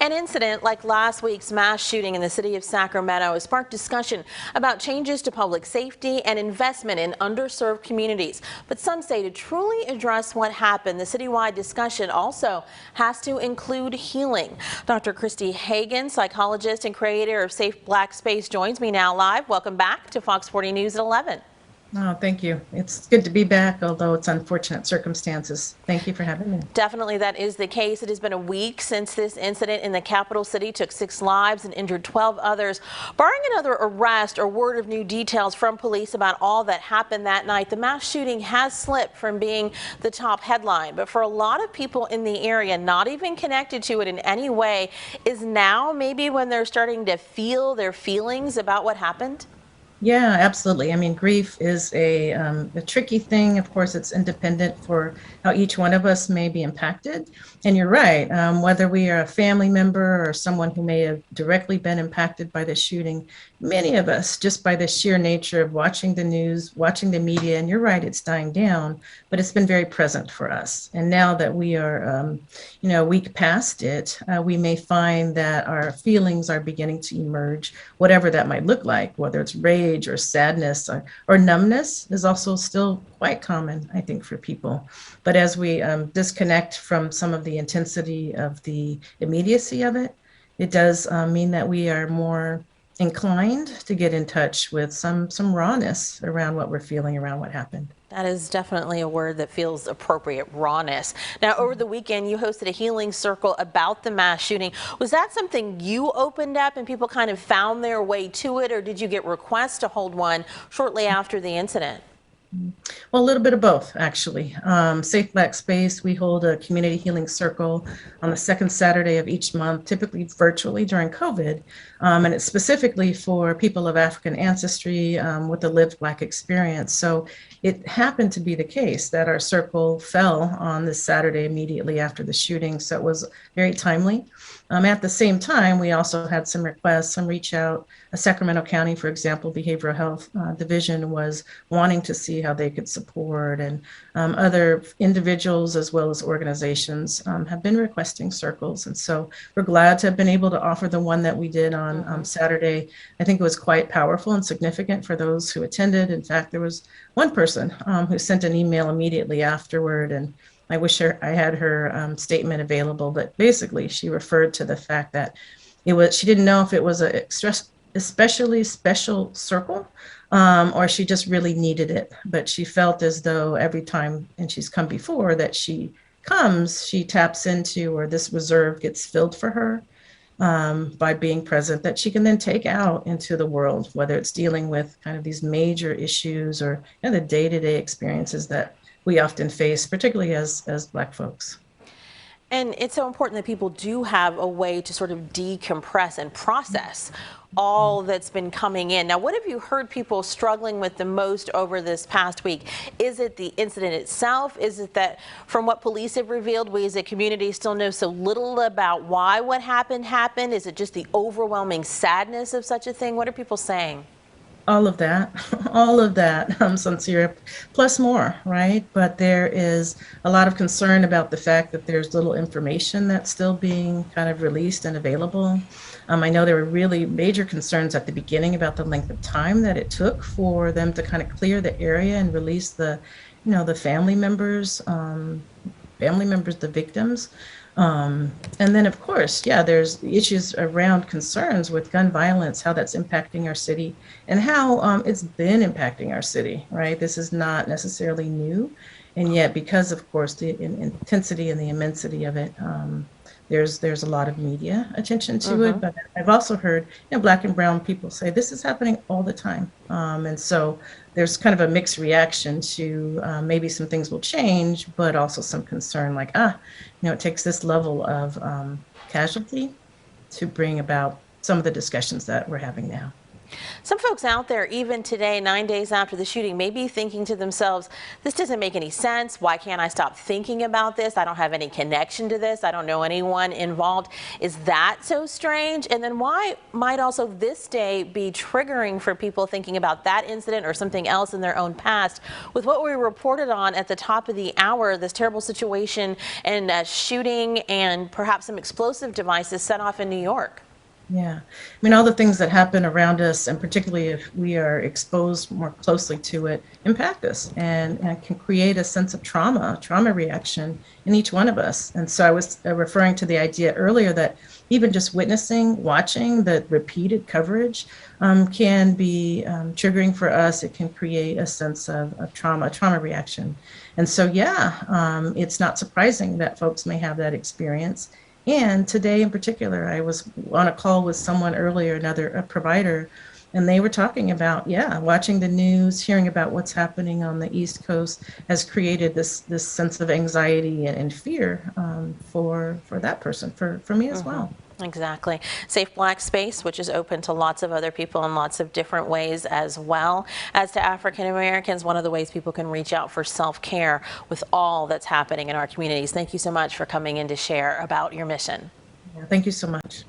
An incident like last week's mass shooting in the city of Sacramento has sparked discussion about changes to public safety and investment in underserved communities. But some say to truly address what happened, the citywide discussion also has to include healing. Dr. Christy Hagan, psychologist and creator of Safe Black Space, joins me now live. Welcome back to Fox 40 News at 11. Oh, thank you. It's good to be back, although it's unfortunate circumstances. Thank you for having me. Definitely that is the case. It has been a week since this incident in the capital city took 6 lives and injured 12 others. Barring another arrest or word of new details from police about all that happened that night, the mass shooting has slipped from being the top headline. But for a lot of people in the area, not even connected to it in any way, is now maybe when they're starting to feel their feelings about what happened? Yeah, absolutely. I mean, grief is a tricky thing. Of course, it's independent for how each one of us may be impacted. And you're right, whether we are a family member or someone who may have directly been impacted by the shooting, many of us, just by the sheer nature of watching the news, watching the media, and you're right, it's dying down, but it's been very present for us. And now that we are, a week past it, we may find that our feelings are beginning to emerge, whatever that might look like, whether it's rage or sadness or numbness is also still quite common, I think, for people. But as we disconnect from some of the intensity of the immediacy of it, it does mean that we are more inclined to get in touch with some rawness around what we're feeling around what happened. That is definitely a word that feels appropriate, rawness. Now, over the weekend, you hosted a healing circle about the mass shooting. Was that something you opened up and people kind of found their way to it, or did you get requests to hold one shortly after the incident? Well, a little bit of both, actually. Safe Black Space, we hold a community healing circle on the second Saturday of each month, typically virtually during COVID. And it's specifically for people of African ancestry with a lived Black experience. So it happened to be the case that our circle fell on this Saturday immediately after the shooting. So it was very timely. At the same time, we also had some requests, some reach out. Sacramento County, for example, Behavioral Health Division was wanting to see how they could support, and other individuals as well as organizations have been requesting circles. And so we're glad to have been able to offer the one that we did on Saturday. I think it was quite powerful and significant for those who attended. In fact, there was one person who sent an email immediately afterward, and I wish I had her statement available, but basically she referred to the fact that she didn't know if it was a especially special circle or she just really needed it. But she felt as though every time, and she's come before, that she comes, she taps into, or this reserve gets filled for her by being present, that she can then take out into the world, whether it's dealing with kind of these major issues or the day-to-day experiences that we often face, particularly as Black folks. And it's so important that people do have a way to sort of decompress and process all that's been coming in. Now, what have you heard people struggling with the most over this past week? Is it the incident itself? Is it that from what police have revealed, we as a community still know so little about why what happened? Is it just the overwhelming sadness of such a thing? What are people saying? All of that, Sincere, plus more, right? But there is a lot of concern about the fact that there's little information that's still being kind of released and available. I know there were really major concerns at the beginning about the length of time that it took for them to kind of clear the area and release the family members, the victims. And then, of course, there's issues around concerns with gun violence, how that's impacting our city, and how it's been impacting our city, right? This is not necessarily new. And yet, because, of course, the intensity and the immensity of it, there's a lot of media attention to it. But I've also heard Black and brown people say this is happening all the time. And so there's kind of a mixed reaction to maybe some things will change, but also some concern like, it takes this level of casualty to bring about some of the discussions that we're having now. Some folks out there, even today, 9 days after the shooting, may be thinking to themselves, this doesn't make any sense. Why can't I stop thinking about this? I don't have any connection to this. I don't know anyone involved. Is that so strange? And then why might also this day be triggering for people thinking about that incident or something else in their own past? With what we reported on at the top of the hour, this terrible situation and shooting and perhaps some explosive devices set off in New York. Yeah. I mean, all the things that happen around us, and particularly if we are exposed more closely to it, impact us and can create a sense of trauma reaction in each one of us. And so I was referring to the idea earlier that even just witnessing, watching the repeated coverage can be triggering for us. It can create a sense of a trauma reaction. And so, yeah, it's not surprising that folks may have that experience. And today in particular, I was on a call with someone earlier, a provider, and they were talking about, yeah, watching the news, hearing about what's happening on the East Coast has created this sense of anxiety and fear for that person, for me as well. Exactly. Safe Black Space, which is open to lots of other people in lots of different ways as well. As to African Americans, one of the ways people can reach out for self-care with all that's happening in our communities. Thank you so much for coming in to share about your mission. Yeah, thank you so much.